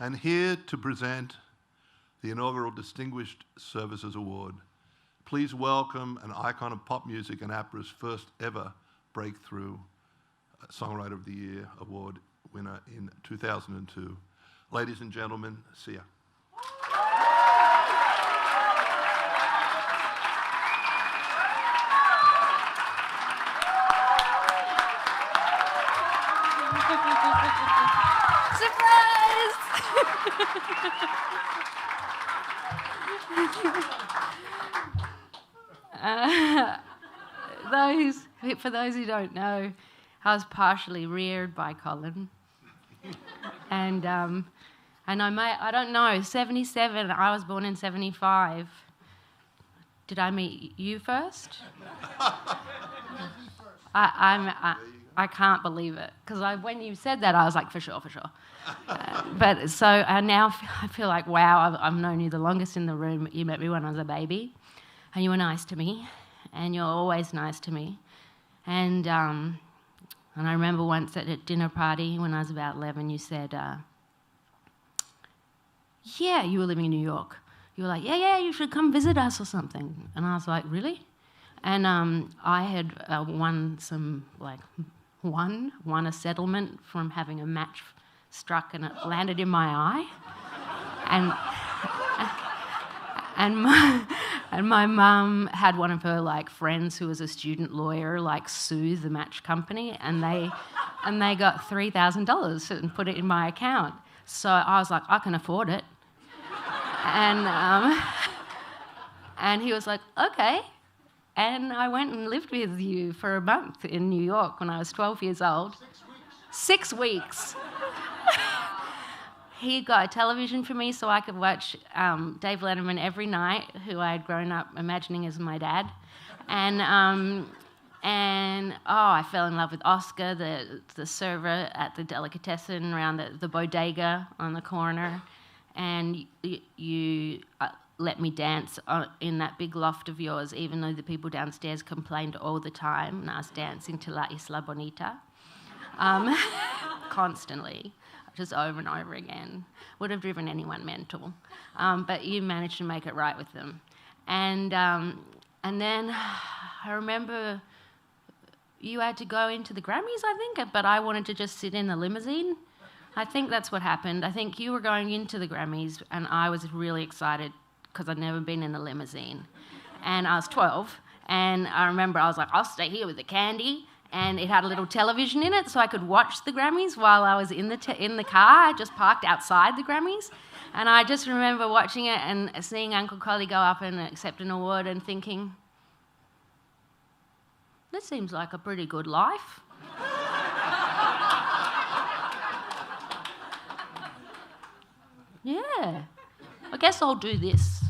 And here to present the inaugural Distinguished Services Award, please welcome an icon of pop music and APRA's first ever Breakthrough Songwriter of the Year Award winner in 2002. Ladies and gentlemen, Sia. Surprise! For those who don't know, I was partially reared by Colin, and I don't know, 77. I was born in 75. Did I meet you first? I can't believe it, because when you said that, I was like, for sure. But so now I feel like, wow, I've known you the longest in the room. You met me when I was a baby, and you were nice to me, and you're always nice to me. And I remember once at a dinner party when I was about 11, you said, yeah, you were living in New York. You were like, yeah, you should come visit us or something. And I was like, really? And I had won a settlement from having a match struck, and it landed in my eye. And my mum had one of her friends who was a student lawyer sue the match company, and they got $3,000 and put it in my account. So I was like, I can afford it. And he was like, okay. And I went and lived with you for a month in New York when I was 12 years old. 6 weeks. He got a television for me so I could watch Dave Letterman every night, who I had grown up imagining as my dad. And I fell in love with Oscar, the server at the delicatessen around the bodega on the corner. And you let me dance in that big loft of yours, even though the people downstairs complained all the time, and I was dancing to La Isla Bonita constantly, just over and over again. Would have driven anyone mental, but you managed to make it right with them. And then I remember you had to go into the Grammys, I think, but I wanted to just sit in the limousine. I think that's what happened. I think you were going into the Grammys, and I was really excited because I'd never been in a limousine. And I was 12, and I remember I was like, I'll stay here with the candy, and it had a little television in it so I could watch the Grammys while I was in the car. I just parked outside the Grammys, and I just remember watching it and seeing Uncle Collie go up and accept an award and thinking, this seems like a pretty good life. Yeah, I guess I'll do this.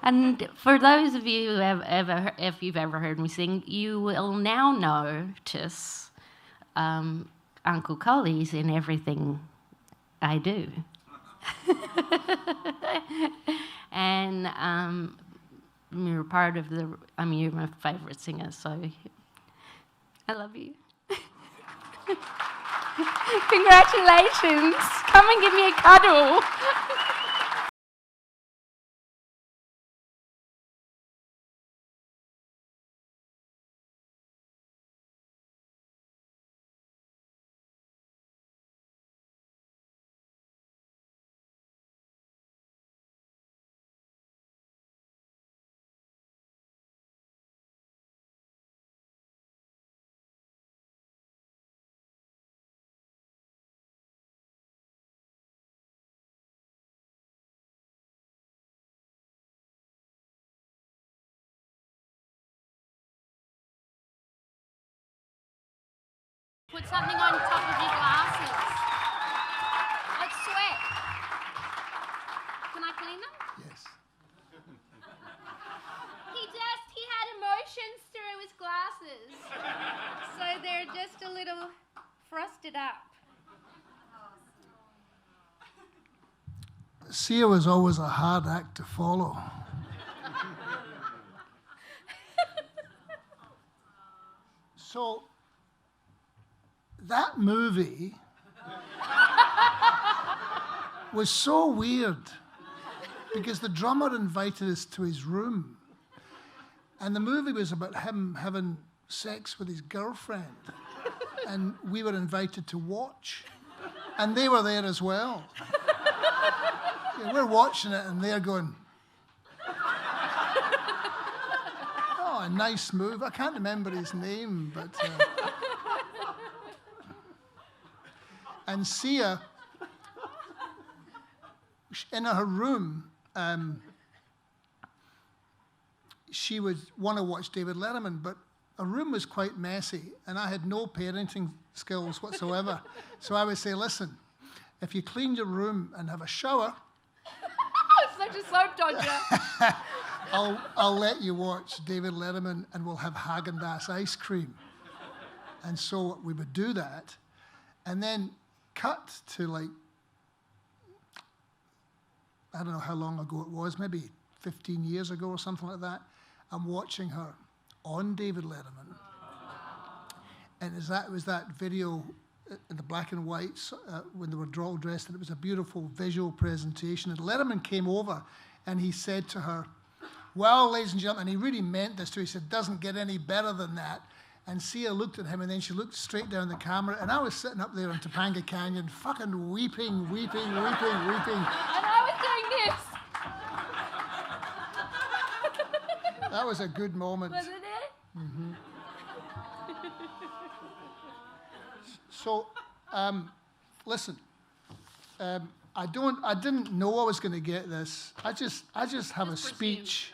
And for those of you if you've ever heard me sing, you will now notice Uncle Collie's in everything I do. And you're part of you're my favourite singer, so I love you. Congratulations. Come and give me a cuddle. Put something on top of your glasses. Like sweat. Can I clean them? Yes. He had emotions through his glasses. So they're just a little frosted up. Sia was always a hard act to follow. So that movie was so weird because the drummer invited us to his room. And the movie was about him having sex with his girlfriend. And we were invited to watch. And they were there as well. Yeah, we're watching it and they're going, oh, a nice move. I can't remember his name, but... And Sia, in her room, she would want to watch David Letterman, but her room was quite messy, and I had no parenting skills whatsoever. So I would say, listen, if you clean your room and have a shower, Such a soap dodger. I'll let you watch David Letterman, and we'll have Haagen-Dazs ice cream. And so we would do that, and then cut to like, I don't know how long ago it was, maybe 15 years ago or something like that. I'm watching her on David Letterman. And it was that video in the black and whites when they were all dressed, and it was a beautiful visual presentation. And Letterman came over and he said to her, well, ladies and gentlemen, and he really meant this too, he said, doesn't get any better than that. And Sia looked at him, and then she looked straight down the camera, and I was sitting up there in Topanga Canyon, fucking weeping. And I was doing this. That was a good moment. Wasn't it? Mm-hmm. So, listen, I didn't know I was going to get this. I just have a speech.